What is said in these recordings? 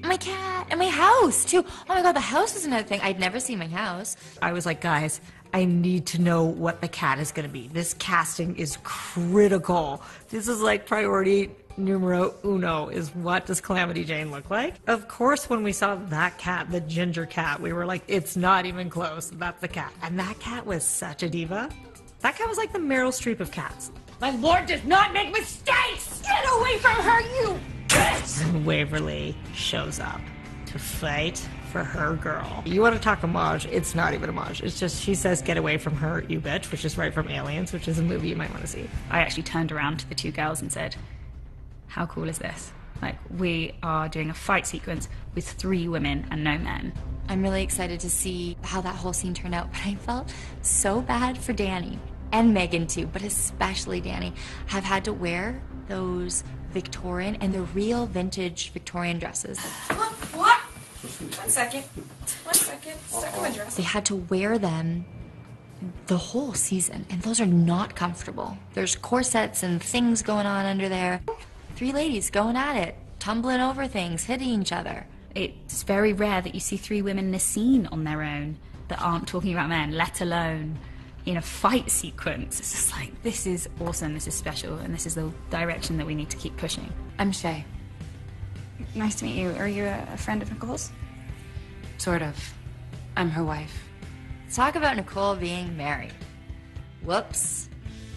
My cat and my house too. Oh my god, the house was another thing. I'd never seen my house. I was like, guys, I need to know what the cat is going to be. This casting is critical. This is like priority numero uno, is what does Calamity Jane look like? Of course, when we saw that cat, the ginger cat, we were like, it's not even close. That's the cat. And that cat was such a diva. That cat was like the Meryl Streep of cats. My lord does not make mistakes! Get away from her, you bitch! And Waverly shows up to fight for her girl. You want to talk homage? It's not even homage. It's just she says, get away from her, you bitch, which is right from Aliens, which is a movie you might want to see. I actually turned around to the two girls and said, how cool is this? Like, we are doing a fight sequence with 3 women and no men. I'm really excited to see how that whole scene turned out, but I felt so bad for Danny. And Megan too, but especially Danny, have had to wear those Victorian and the real vintage Victorian dresses. What? 1 second. 1 second. Stuck in my dress. They had to wear them the whole season, and those are not comfortable. There's corsets and things going on under there. 3 ladies going at it, tumbling over things, hitting each other. It's very rare that you see 3 women in a scene on their own that aren't talking about men, let alone in a fight sequence. It's just like, this is awesome, this is special, and this is the direction that we need to keep pushing. I'm Shay. Nice to meet you. Are you a friend of Nicole's? Sort of. I'm her wife. Let's talk about Nicole being married. Whoops.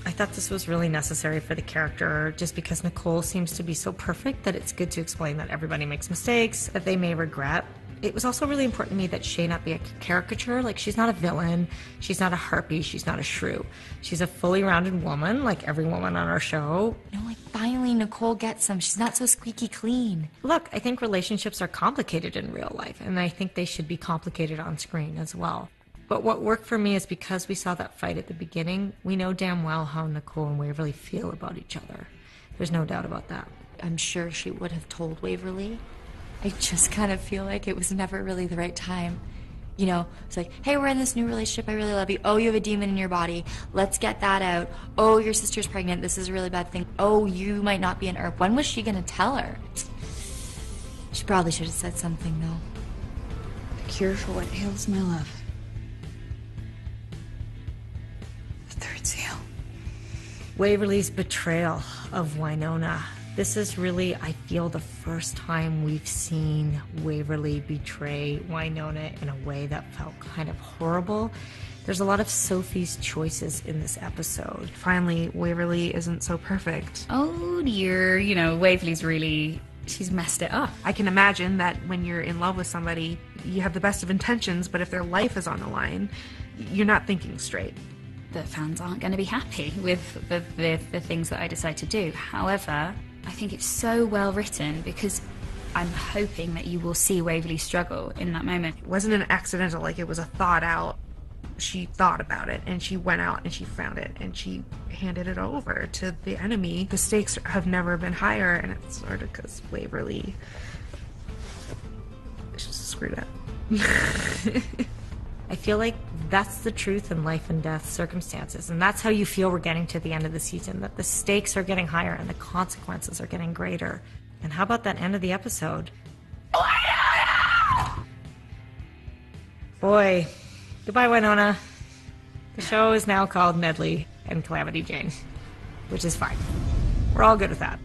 I thought this was really necessary for the character just because Nicole seems to be so perfect that it's good to explain that everybody makes mistakes, that they may regret. It was also really important to me that Shay not be a caricature. Like, she's not a villain, she's not a harpy, she's not a shrew. She's a fully rounded woman, like every woman on our show. No, like, finally Nicole gets some. She's not so squeaky clean. Look, I think relationships are complicated in real life, and I think they should be complicated on screen as well. But what worked for me is because we saw that fight at the beginning, we know damn well how Nicole and Waverly feel about each other. There's no doubt about that. I'm sure she would have told Waverly. I just kind of feel like it was never really the right time. You know, it's like, hey, we're in this new relationship, I really love you. Oh, you have a demon in your body. Let's get that out. Oh, your sister's pregnant. This is a really bad thing. Oh, you might not be an herb. When was she gonna tell her? She probably should have said something, though. The cure for what ails my love. The 3rd seal. Waverly's betrayal of Winona. This is really, I feel, the first time we've seen Waverly betray Winona in a way that felt kind of horrible. There's a lot of Sophie's choices in this episode. Finally, Waverly isn't so perfect. Oh dear, you know, Waverly's really, she's messed it up. I can imagine that when you're in love with somebody, you have the best of intentions, but if their life is on the line, you're not thinking straight. The fans aren't going to be happy with the things that I decide to do. However, I think it's so well written because I'm hoping that you will see Waverly struggle in that moment. It wasn't an accidental, like it was a thought out. She thought about it and she went out and she found it and she handed it over to the enemy. The stakes have never been higher, and it's sort of because Waverly screwed up. I feel like that's the truth in life and death circumstances, and that's how you feel we're getting to the end of the season, that the stakes are getting higher and the consequences are getting greater. And how about that end of the episode? Boy, goodbye, Winona. The show is now called Medley and Calamity Jane, which is fine. We're all good with that.